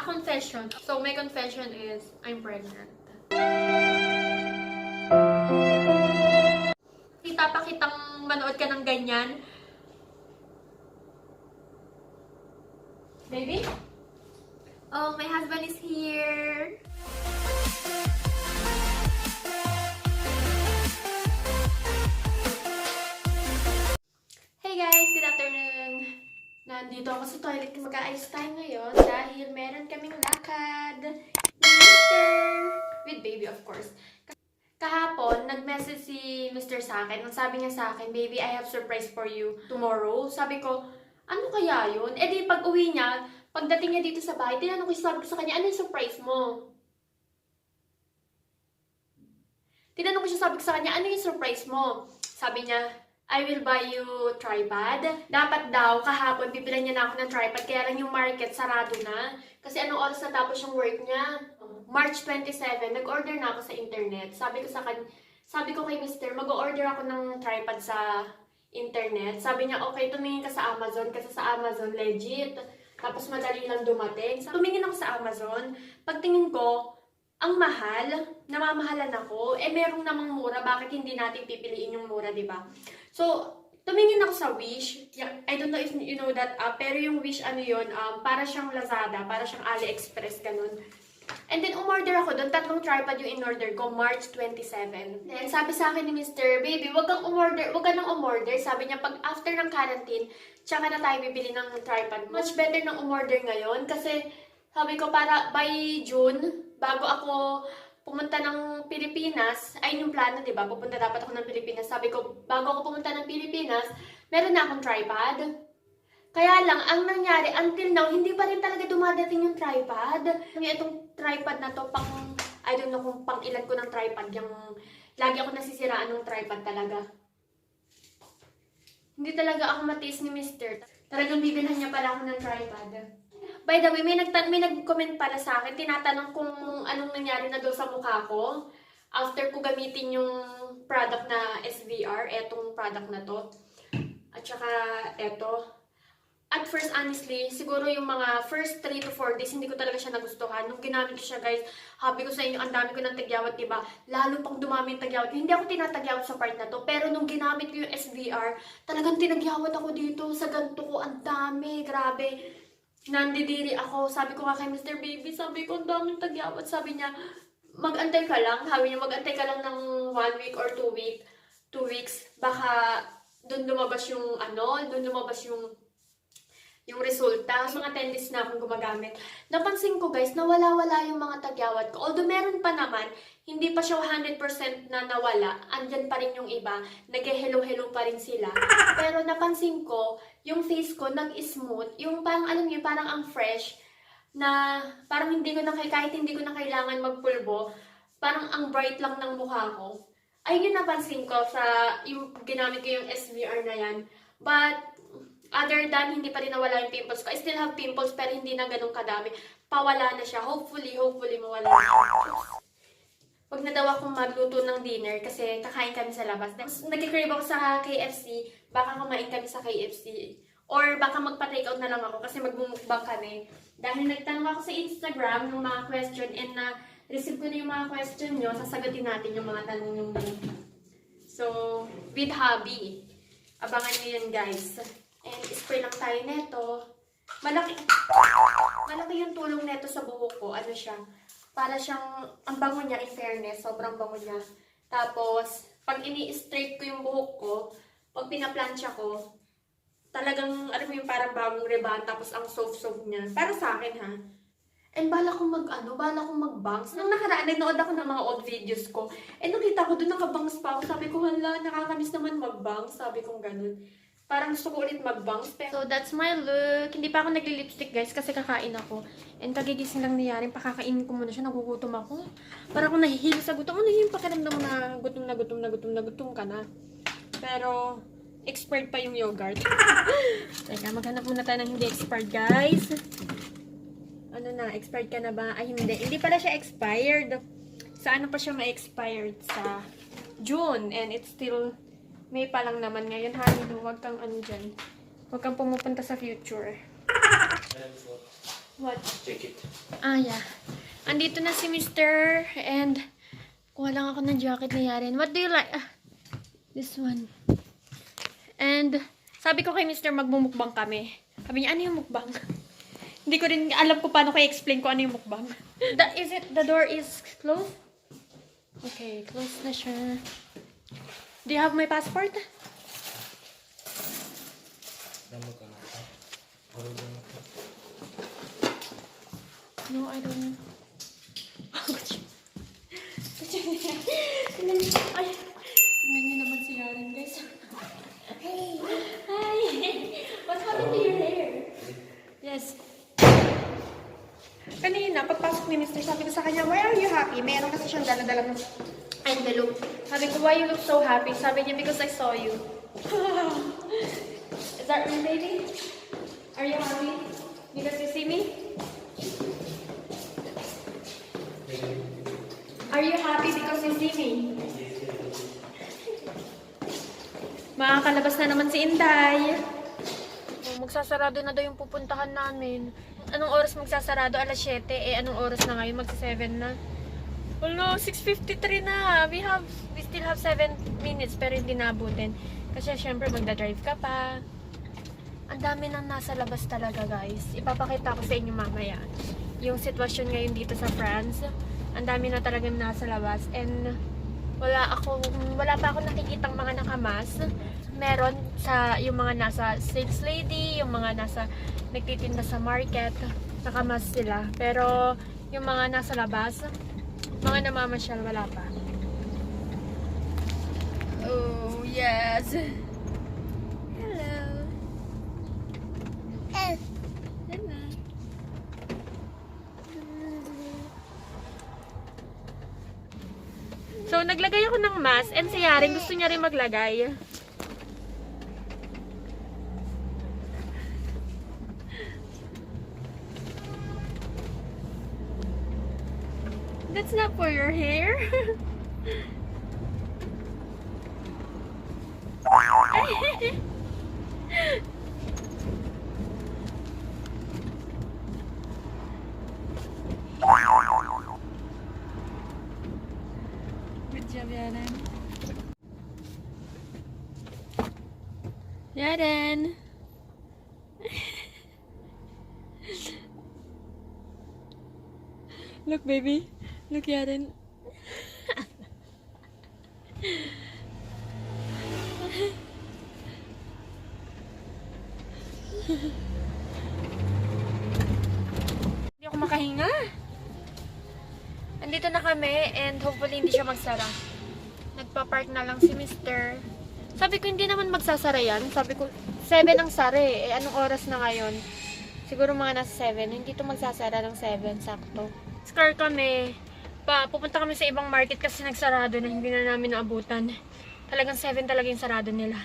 confession. So, my confession is, I'm pregnant. Kita pa kitang manood ka ng ganyan. Baby? Oh, my husband is here. Hey guys, good afternoon. Nandito ako sa toilet, mag-aayos tayo ngayon dahil meron kaming lakad ni Mr. with baby, of course. Kahapon, nag-message si Mr. sa akin. Ang sabi niya sa akin, baby, I have surprise for you tomorrow. Sabi ko, ano kaya yun? Eh di pag uwi niya, pagdating niya dito sa bahay, tinanong ko, sabi ko sa kanya, ano yung surprise mo? Tinanong ko siya, sabi ko sa kanya, ano yung surprise mo? Sabi niya, I will buy you tripod. Dapat daw, kahapon, bibilan niya na ako ng tripod, kaya lang yung market sarado na. Kasi anong oras na tapos yung work niya? March 27, nag-order na ako sa internet. Sabi ko kay Mr., mag-order ako ng tripod sa internet. Sabi niya, okay, tumingin ka sa Amazon, kasi sa Amazon, legit. Tapos madali lang dumating. So, tumingin ako sa Amazon. Pagtingin ko, ang mahal, namamahalan ako, eh merong namang mura, bakit hindi natin pipiliin yung mura, di ba? So, tumingin ako sa Wish. I don't know if you know that app, pero yung Wish, ano yun, para siyang Lazada, para siyang AliExpress, ganun. And then, umorder ako doon, 3 tripod yung in-order ko, March 27. Then, sabi sa akin ni Mr. Baby, wag ka nang umorder. Sabi niya, pag after ng quarantine, tsaka na tayo bibili ng tripod. Much better nang umorder ngayon, kasi sabi ko, para by June, bago ako pumunta ng Pilipinas, ay yung plano, di ba? Pupunta dapat ako ng Pilipinas. Sabi ko, bago ako pumunta ng Pilipinas, meron na akong tripod. Kaya lang, ang nangyari, until now, hindi pa rin talaga dumadating yung tripod. Itong tripod na to, I don't know kung pang ilan ko ng tripod, yung lagi ako nasisiraan ng tripod talaga. Hindi talaga ako matiis ni Mr. Talagang bibilhan niya pala ako ng tripod. By the way, may nag-comment pala sa akin, tinatanong kung anong nangyari na daw sa mukha ko after ko gamitin yung product na SVR, etong product na to. At saka eto. At first, honestly, siguro yung mga first 3 to 4 days, hindi ko talaga siya nagustuhan. Nung ginamit ko siya, guys, happy ko sa inyo, ang dami ko ng tagyawat, diba? Lalo pang dumami yung tagyawat. Hindi ako tinatagyawat sa part na to, pero nung ginamit ko yung SVR, talagang tinagyawat ako dito, sa ganito ko, ang dami, grabe. Nandidiri ako, sabi ko nga kay Mr. Baby, sabi ko, ang daming tagyawat. Sabi niya, mag-antay ka lang, sabi niya, mag-antay ka lang ng 1 week or 2 weeks, baka doon lumabas yung, yung resulta. Mga 10 days na akong gumagamit. Napansin ko guys, nawala-wala yung mga tagyawat ko. Although meron pa naman, hindi pa siya 100% na nawala. Andyan pa rin yung iba. Nag-hello-hello pa rin sila. Pero napansin ko, yung face ko nag-smooth. Yung parang, alam niyo, parang ang fresh. Na parang kahit hindi ko na kailangan magpulbo. Parang ang bright lang ng mukha ko. Ayun yung napansin ko sa yung ginamit ko yung SVR na yan. But other than hindi pa rin nawala yung pimples ko. I still have pimples pero hindi na ganun kadami. Pawala na siya. Hopefully mawala na. Wag na daw akong magluto ng dinner kasi kakain kami sa labas. Nagkikrave ako sa KFC. Baka kumain kami sa KFC. Or baka magpa-take out na lang ako kasi magmumukbang kami. Dahil nagtanong ako sa Instagram ng mga question and na-receive ko na yung mga question nyo. Sasagutin natin yung mga tanong nyo. So, with hubby. Abangan nyo yun guys. And spray lang tayo neto. Malaki yung tulong neto sa buhok ko. Ano siya? Para siyang, ang bango niya, in fairness, sobrang bango niya. Tapos, pag ini-straight ko yung buhok ko, pag pinaplansya ko, talagang, alam mo yung parang bagong reban, tapos ang soft-soft niya. Para sa akin, ha? And bala kong mag-bangs. Nung nakaraan, nagnood ako ng mga old videos ko. And nakita ko doon, nakabangs pa ako. Sabi ko, hala, nakakamiss naman mag-bangs. Sabi kong ganun. Parang gusto ko ulit mag-bangs. So, that's my look. Hindi pa ako nagli-lipstick, guys, kasi kakain ako. And kagigising lang niyarin, pakakainin ko muna siya. Nagugutom ako. Parang ako nahihilo sa gutom. Ano yung pakiramdam na gutom ka na. Pero, expired pa yung yogurt. Teka, maghanap muna tayo ng hindi expired, guys. Ano na, expired ka na ba? Ay, hindi. Hindi pala siya expired. Sa ano pa siya ma-expired? Sa June. And it's still May pa lang naman ngayon, honey. Huwag kang ano dyan. Huwag kang pumupunta sa future. What? Check it. Yeah. Andito na si Mr. And kuha lang ako ng jacket ni Yaren. What do you like? This one. And sabi ko kay Mr. magmumukbang kami. Sabi niya, ano yung mukbang? Hindi ko rin alam kung paano kayo explain ko ano yung mukbang. The door is closed? Okay, closed na siya. Do you have my passport? No, I don't. Ay, tingnan niyo naman si Yaren, guys. Hey! Hi! What happened to your hair? Yes. Kanina, pagpasok ni Mr. sabi ko sa kanya, why are you happy? Meron kasi siyang dala-dalang envelope. Sabi ko, why you look so happy? Sabi niya, because I saw you. Is that real, baby? Are you happy? Because you see me? Are you happy because you see me? Makakalabas na naman si Inday. Magsasarado na daw yung pupuntahan namin. Anong oras magsasarado? Alas 7. Anong oras na ngayon? Magsa-7 na. Oh no, 6:53 na. We still have 7 minutes pero hindi naabutin. Kasi syempre magdadrive ka pa. Ang dami nang nasa labas talaga, guys. Ipapakita ko sa inyo mamaya. Yung sitwasyon ngayon dito sa France. Ang dami na talagang nasa labas. And wala pa ako nakikitang mga nakamas. Meron sa yung mga nasa sales lady, yung mga nasa nagtitinda sa market, nakamas sila. Pero yung mga nasa labas, mga namamasyal, wala pa. Oh, yes. Hello. Hello. So, naglagay ako ng mask and si Yaren gusto niya rin maglagay. That's not for your hair. Good job, Yaren. Yaren. Look, baby. Look, Yaren. Hindi ako makahinga. Andito na kami and hopefully hindi siya magsara. Nagpa-park na lang si Mr. Sabi ko hindi naman magsasara yan. Sabi ko 7 ang sara eh. Anong oras na ngayon? Siguro mga nasa 7. Hindi to magsasara ng 7. Sakto. Scar kami. Pupunta kami sa ibang market kasi nagsarado na. Hindi na namin naabutan. Talagang 7 talaga yung sarado nila.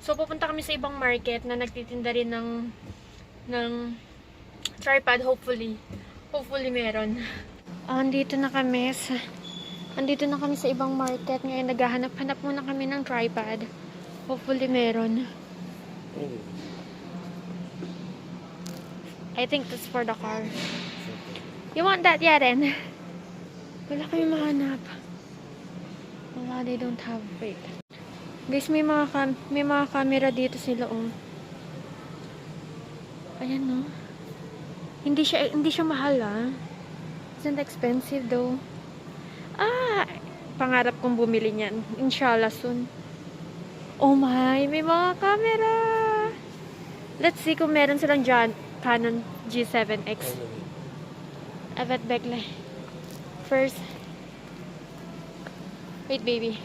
So pupunta kami sa ibang market na nagtitinda rin ng tripod. Hopefully meron. Andito na kami sa ibang market. Ngayon naghahanap-hanap muna kami ng tripod. Hopefully meron. I think that's for the car. You want that, Yaren? Wala kami mahanap. Wala, they don't have. Wait. Guys, may mga camera dito sila, oh. Ayan, no. Hindi siya mahal, ah. Isn't expensive, though. Pangarap kong bumili niyan. Inshallah, soon. Oh my, may mga camera. Let's see kung meron silang Canon G7X. Evet, bekle. First. Wait, baby.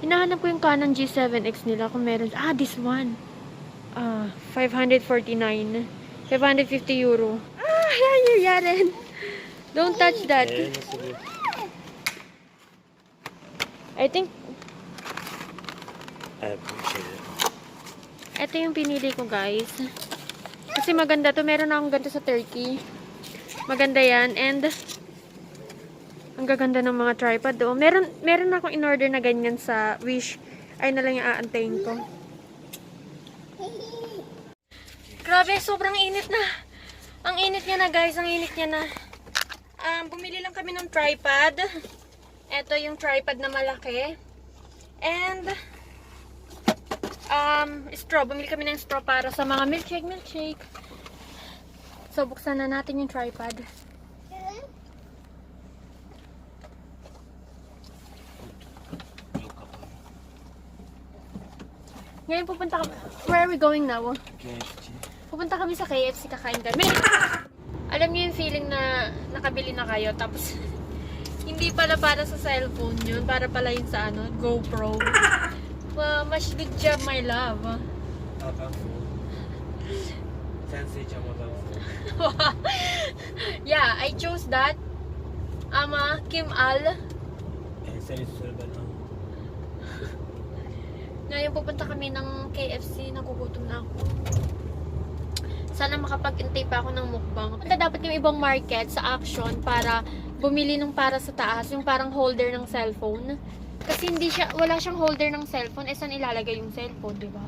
Hinahanap ko yung Canon G7X nila kung meron. This one. 549. 550 euro. You're Yaren. Don't touch that. I think I appreciate it. ito yung pinili ko, guys. Kasi maganda to. Meron akong ganito sa Turkey. Maganda yan. And ang gaganda ng mga tripod do. Meron akong in-order na ganyan sa Wish. Ay na lang yung aantayin ko. Grabe, sobrang init na. Ang init niya na guys, ang init niya na. Bumili lang kami ng tripod. Ito yung tripod na malaki. And, straw. Bumili kami ng straw para sa mga milkshake. So, buksan na natin yung tripod. Ngayon pupunta kami. Where are we going now? KFC. Pupunta kami sa KFC, kakain kami. Alam niyo yung feeling na nakabili na kayo, tapos hindi pala para sa cellphone yun, para pala yun sa GoPro. Mas good job, my love. Sensei Chamodan. Yeah, I chose that. Kim Al. Ngayon pupunta kami ng KFC, nagugutom na ako. Sana makapag-intay pa ako ng mukbang. Punta dapat yung ibang market sa Action para bumili ng para sa taas, yung parang holder ng cellphone. Kasi wala siyang holder ng cellphone, saan ilalagay yung cellphone, di ba?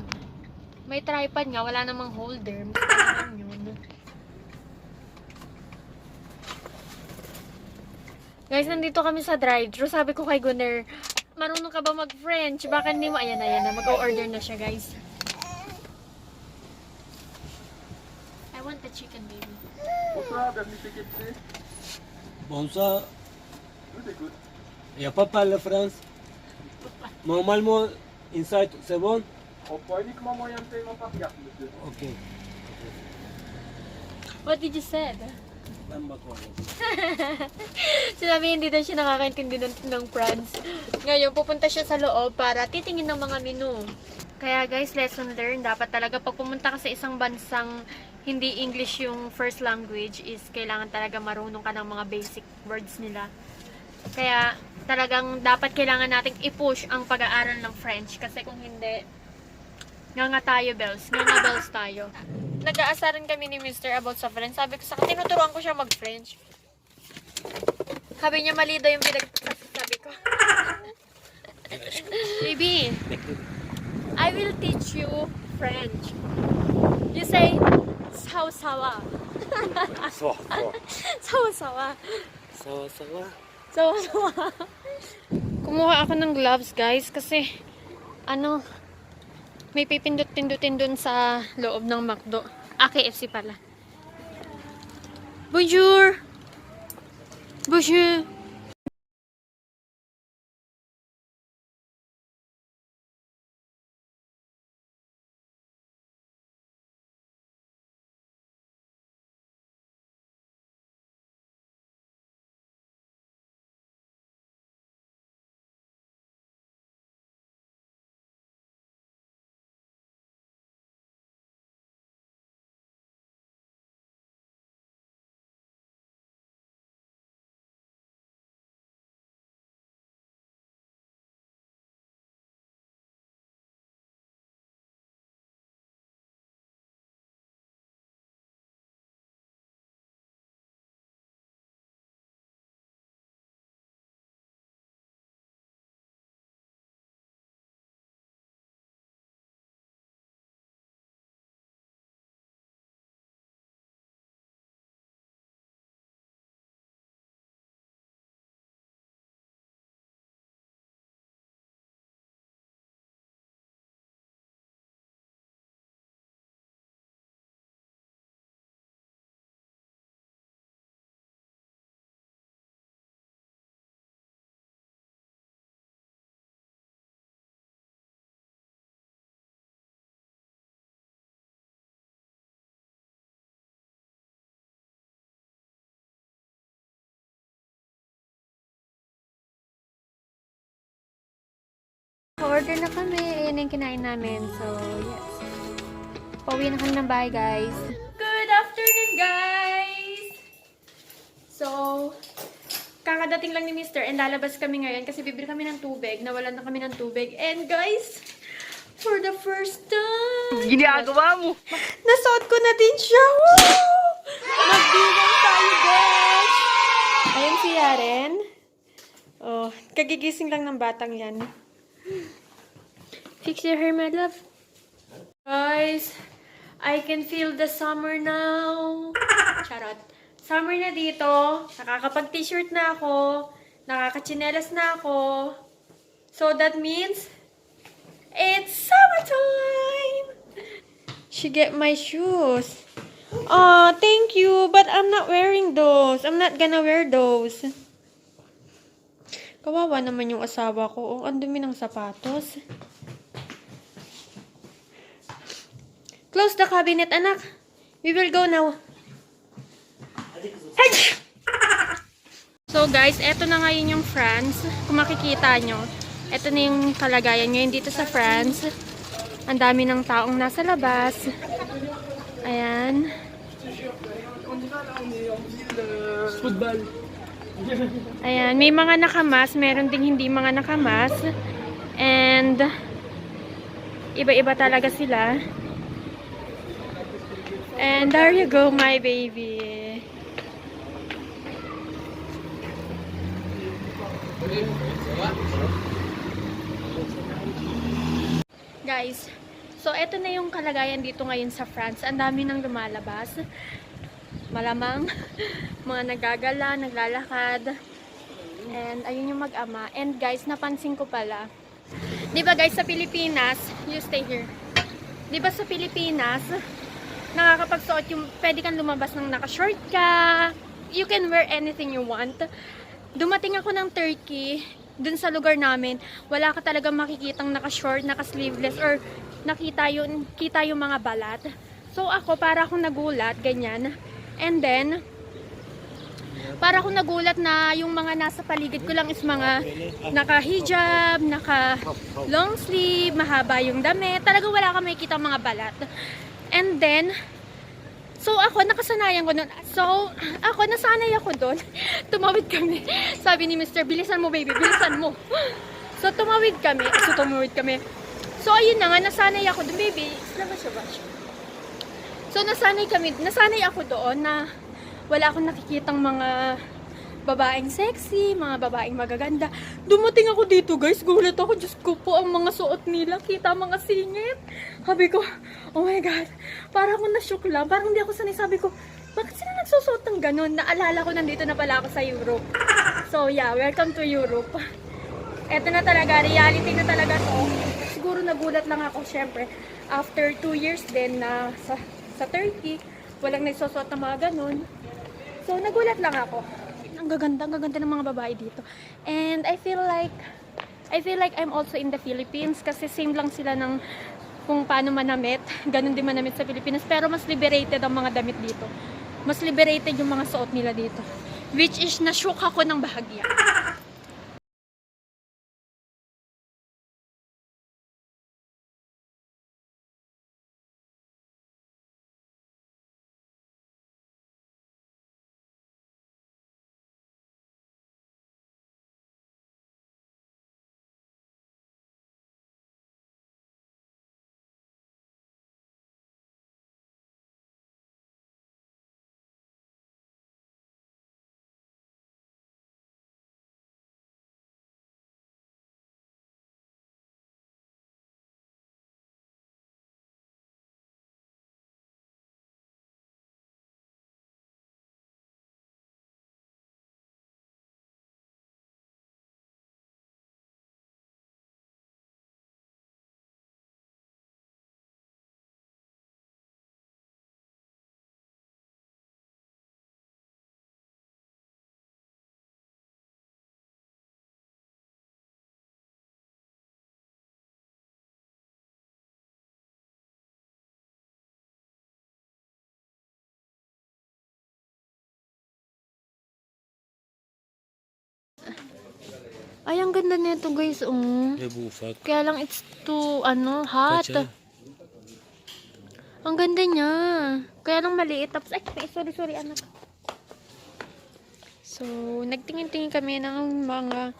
May tripod nga, wala namang holder. Mas naman yun. Guys, nandito kami sa drive-thru. Sabi ko kay Gunner, marunong ka ba mag-French? Baka hindi mo. Ayan na. Mag-o-order na siya, guys. I want the chicken, baby. Bonsoir, bienvenue chez KFC. Bonsoir. Je vous écoute. Il n'y a pas parle France. Normalement, inside, c'est bon? On prend uniquement moyen de paiement par carte, monsieur. Ok. What did you say? Même pas quoi. Sinabi hindi daw siya nakakaintindi ng France. Ngayon, pupunta siya sa loob para titingin ng mga menu. Kaya guys, lesson learned. Dapat talaga pag pumunta ka sa isang bansang hindi English yung first language is kailangan talaga marunong ka ng mga basic words nila. Kaya talagang dapat kailangan nating i-push ang pag-aaral ng French. Kasi kung hindi, nga tayo bells. Nga bells tayo. Nag-aasaran kami ni Mr. about sa French. Sabi ko sa kanya, tinuturuan ko siya mag-French. Sabi niya, mali daw yung pinagsasabi ko. Baby, I will teach you French. You say, sawa-sawa. Sawa-sawa. Sawa-sawa. Sawa-sawa. Kumuha ako ng gloves, guys, kasi, may pipindot-pindutin dun sa loob ng McDo. KFC pala. Bonjour! Bonjour! Order na kami. Ayan yung kinain namin. So, yes. Pauwi na kami ng bahay, guys. Good afternoon, guys! So, kakadating lang ni Mr. and lalabas kami ngayon kasi bibili kami ng tubig. Nawalan na kami ng tubig. And guys, for the first time, Ginagawa mo. nasuot ko na din siya. Woo! Magbilang tayo, guys! Ayun si Yaren. Oh, kagigising lang ng batang yan. Fix your hair, my love. Guys, I can feel the summer now. Charot. Summer na dito. Nakakapag-t-shirt na ako. Nakakachinelas na ako. So that means, it's summertime! She get my shoes. Oh, thank you. But I'm not wearing those. I'm not gonna wear those. Kawawa naman yung asawa ko. Oh, ang dumi ng sapatos. Close the cabinet, anak. We will go now. So guys, eto na ngayon yung France. Kung makikita nyo, eto na yung kalagayan ngayon dito sa France. Ang dami ng taong nasa labas. Ayan. Football. Ayan, may mga nakamas, meron ding hindi mga nakamas. And iba-iba talaga sila. And there you go, my baby. Guys, so eto na yung kalagayan dito ngayon sa France. Ang dami nang lumalabas. Malamang mga nagagala, naglalakad. And ayun yung mag-ama. And guys, napansin ko pala. 'Di ba guys, sa Pilipinas, you stay here. 'Di ba sa Pilipinas, nakakapagsuot yung pwede kang lumabas ng naka-short ka. You can wear anything you want. Dumating ako ng Turkey, dun sa lugar namin, wala ka talagang makikitang naka-short, naka-sleeveless, or kita yung mga balat. So ako, para akong nagulat, ganyan. And then, para akong nagulat na yung mga nasa paligid ko lang is mga naka-hijab, naka-long sleeve, mahaba yung damit. Talagang wala ka makikita mga balat. And then, so ako, nakasanayan ko nun. So, ako, nasanay ako doon. Tumawid kami. Sabi ni Mr. bilisan mo baby, bilisan mo. So, tumawid kami. So, ayun na nga, nasanay ako doon. Baby, slabash. So, nasanay ako doon na wala akong nakikitang mga babaeng sexy, mga babaeng magaganda. Dumating ako dito guys, gulat ako. Diyos ko po, ang mga suot nila, kita mga singit. Sabi ko, oh my God, parang ako na-shock lang. Parang hindi ako sanay. Sabi ko, bakit sila nagsusuot ng ganun? Naalala ko, nandito na pala ako sa Europe. So yeah, welcome to Europe. Eto na talaga, reality na talaga to. Siguro nagulat lang ako, syempre, after 2 years din na sa Turkey, walang nagsusuot ng mga ganun. So, nagulat lang ako. Ang gaganda ng mga babae dito. And I feel like I'm also in the Philippines kasi same lang sila ng kung paano manamit. Ganun din manamit sa Pilipinas. Pero mas liberated ang mga damit dito. Mas liberated yung mga suot nila dito. Which is, na-shook ako ng bahagya. Ay, ang ganda nito guys, Bufak. Kaya lang it's too, hot. Ang ganda niya. Kaya lang maliit. Tapos, ay, sorry, anak. So, nagtingin-tingin kami ng mga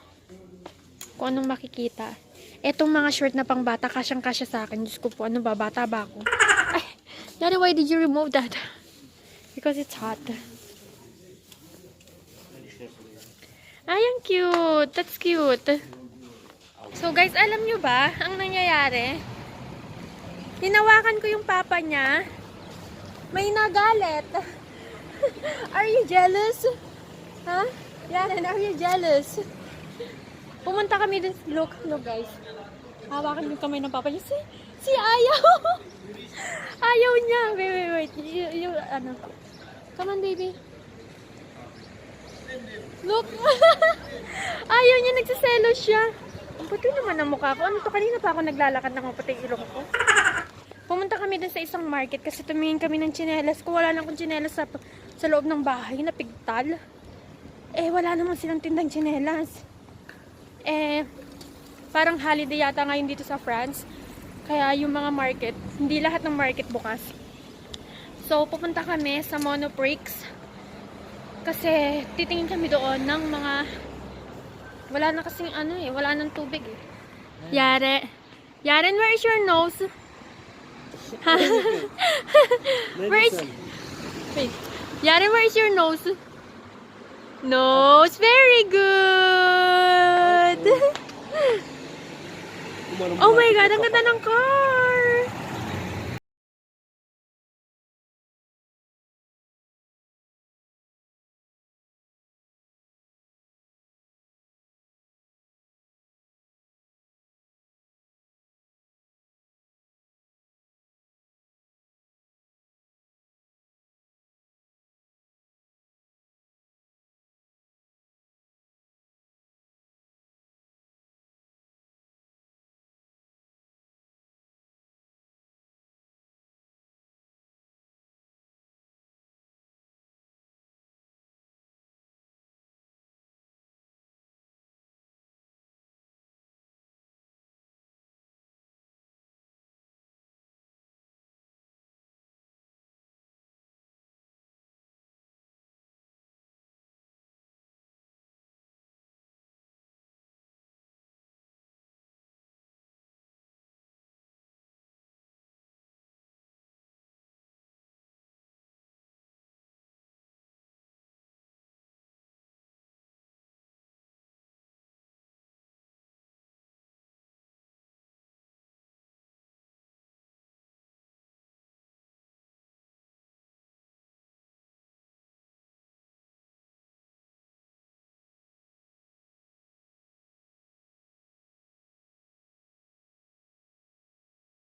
kung anong makikita. Etong mga short na pang bata, kasyang-kasya sa akin. Diyos ko po, ano ba? Bata ba ako? Ay, Daddy, why did you remove that? Because it's hot. Ay, ang cute. That's cute. So, guys, alam nyo ba ang nangyayari? Hinawakan ko yung papa niya. May nagalit. Are you jealous? Ha? Yaren, are you jealous? Pumunta kami dun. Look guys. Hawakan yung kamay ng papa niya. Si ayaw! Ayaw niya. Wait. Yung ano. Come on, baby. Look! Ayaw niya, nagsiselo siya. Ang puti naman ang mukha ko. Ano to? Kanina pa ako naglalakad ng maputi ilong ko. Pumunta kami dun sa isang market kasi tumingin kami ng tsinelas. Kung wala na akong tsinelas sa loob ng bahay, napigtal. Wala naman silang tindang tsinelas. Parang holiday yata ngayon dito sa France. Kaya yung mga market, hindi lahat ng market bukas. So, pupunta kami sa Monoprix. Kasi, titingin kami doon ng mga... Wala na kasing wala nang tubig eh. Yaren, where is your nose? Where is... Wait. Yaren, where is your nose? Nose, very good! Oh my God, ang ganda ng car!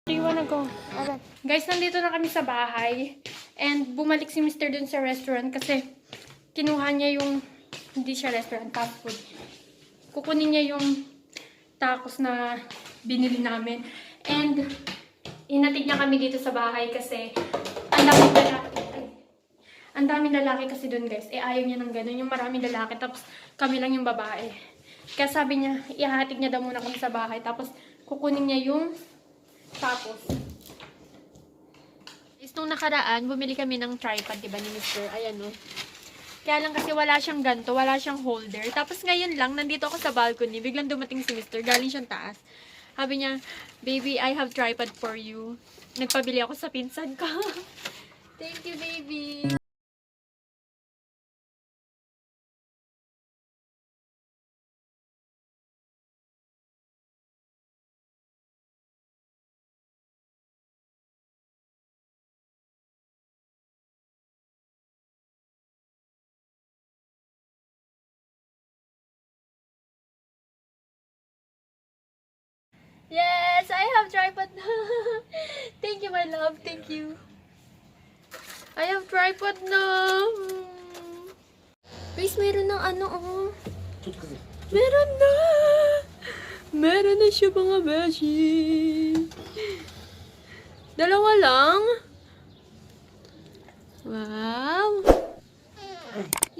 Do you wanna go? Okay. Guys, nandito na kami sa bahay. And bumalik si Mr. dun sa restaurant kasi kinuha niya yung, hindi siya restaurant, fast food. Kukunin niya yung tacos na binili namin. And inatid niya kami dito sa bahay kasi ang daming lalaki. Ang daming lalaki kasi dun, guys. Ayaw niya ng ganun. Yung maraming lalaki. Tapos kami lang yung babae. Kaya sabi niya, ihahatid niya daw muna kami sa bahay. Tapos kukunin niya yung tapos, nung nakaraan, bumili kami ng tripod, diba, ni Mr. Ayan, no? Kaya lang kasi wala siyang ganto, wala siyang holder. Tapos ngayon lang, nandito ako sa balcony, biglang dumating si Mr. Galing siyang taas. Sabi niya, baby, I have tripod for you. Nagpabili ako sa pinsan ko. Thank you, baby. Yes, I have tripod na. Thank you, my love. Thank you. I have tripod na. Guys, meron ng Meron na. Meron na siya, mga beshi. Dalawa lang. Wow.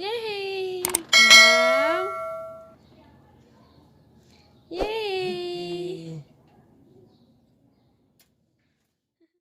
Yay!